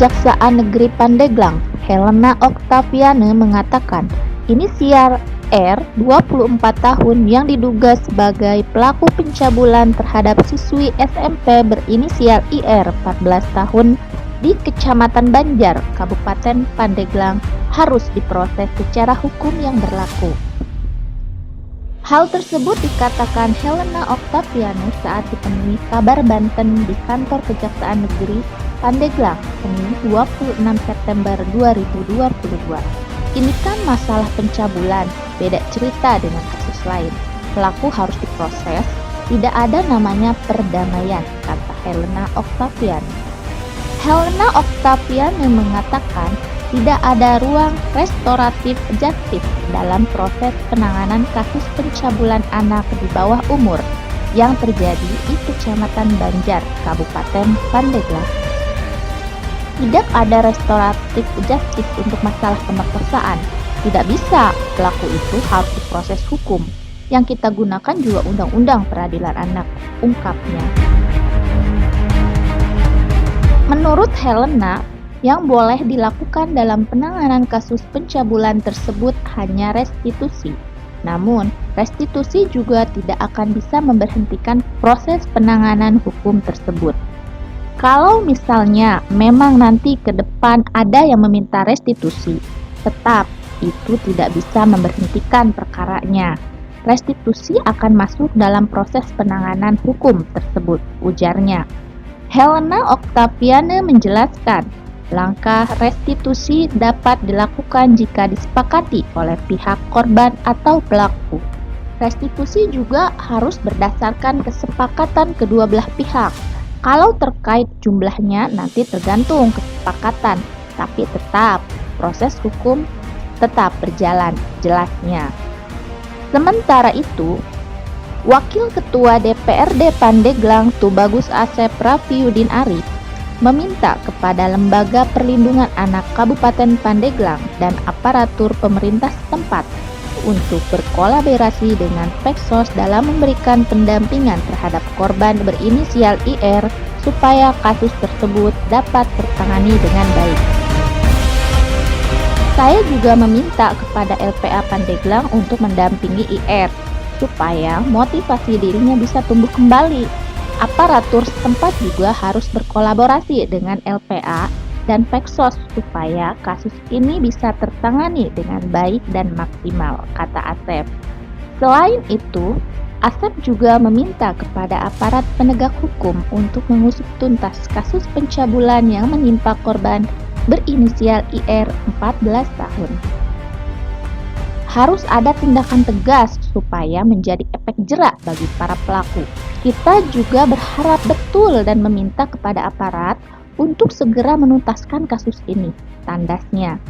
Kejaksaan Negeri Pandeglang, Helena Oktaviane mengatakan, inisial R, 24 tahun yang diduga sebagai pelaku pencabulan terhadap siswi SMP berinisial IR, 14 tahun, di Kecamatan Banjar, Kabupaten Pandeglang, harus diproses secara hukum yang berlaku. Hal tersebut dikatakan Helena Oktaviane saat ditemui kabar Banten di kantor Kejaksaan Negeri Pandeglang, Senin 26 September 2022. Ini kan masalah pencabulan, beda cerita dengan kasus lain. Pelaku harus diproses, tidak ada namanya perdamaian, kata Helena Oktaviane. Helena Oktaviane mengatakan tidak ada ruang restoratif justice dalam proses penanganan kasus pencabulan anak di bawah umur yang terjadi di Kecamatan Banjar, Kabupaten Pandeglang. Tidak ada restoratif justice untuk masalah pemerkosaan. Tidak bisa, pelaku itu harus diproses hukum. Yang kita gunakan juga Undang-Undang Peradilan Anak, ungkapnya. Menurut Helena, yang boleh dilakukan dalam penanganan kasus pencabulan tersebut hanya restitusi. Namun, restitusi juga tidak akan bisa memberhentikan proses penanganan hukum tersebut. Kalau misalnya memang nanti ke depan ada yang meminta restitusi, tetap itu tidak bisa memberhentikan perkaranya. Restitusi akan masuk dalam proses penanganan hukum tersebut, ujarnya. Helena Oktaviane menjelaskan, langkah restitusi dapat dilakukan jika disepakati oleh pihak korban atau pelaku. Restitusi juga harus berdasarkan kesepakatan kedua belah pihak. Kalau terkait jumlahnya nanti tergantung kesepakatan, tapi tetap proses hukum tetap berjalan, jelasnya. Sementara itu, Wakil Ketua DPRD Pandeglang Tubagus Asep Rafiuddin Arif meminta kepada Lembaga Perlindungan Anak Kabupaten Pandeglang dan aparatur pemerintah setempat untuk berkolaborasi dengan Peksos dalam memberikan pendampingan terhadap korban berinisial IR supaya kasus tersebut dapat tertangani dengan baik. Saya juga meminta kepada LPA Pandeglang untuk mendampingi IR supaya motivasi dirinya bisa tumbuh kembali. Aparatur setempat juga harus berkolaborasi dengan LPA dan Peksos supaya kasus ini bisa tertangani dengan baik dan maksimal, kata Asep. Selain itu, Asep juga meminta kepada aparat penegak hukum untuk mengusut tuntas kasus pencabulan yang menimpa korban berinisial IR 14 tahun. Harus ada tindakan tegas supaya menjadi efek jerak bagi para pelaku. Kita juga berharap betul dan meminta kepada aparat untuk segera menuntaskan kasus ini, tandasnya.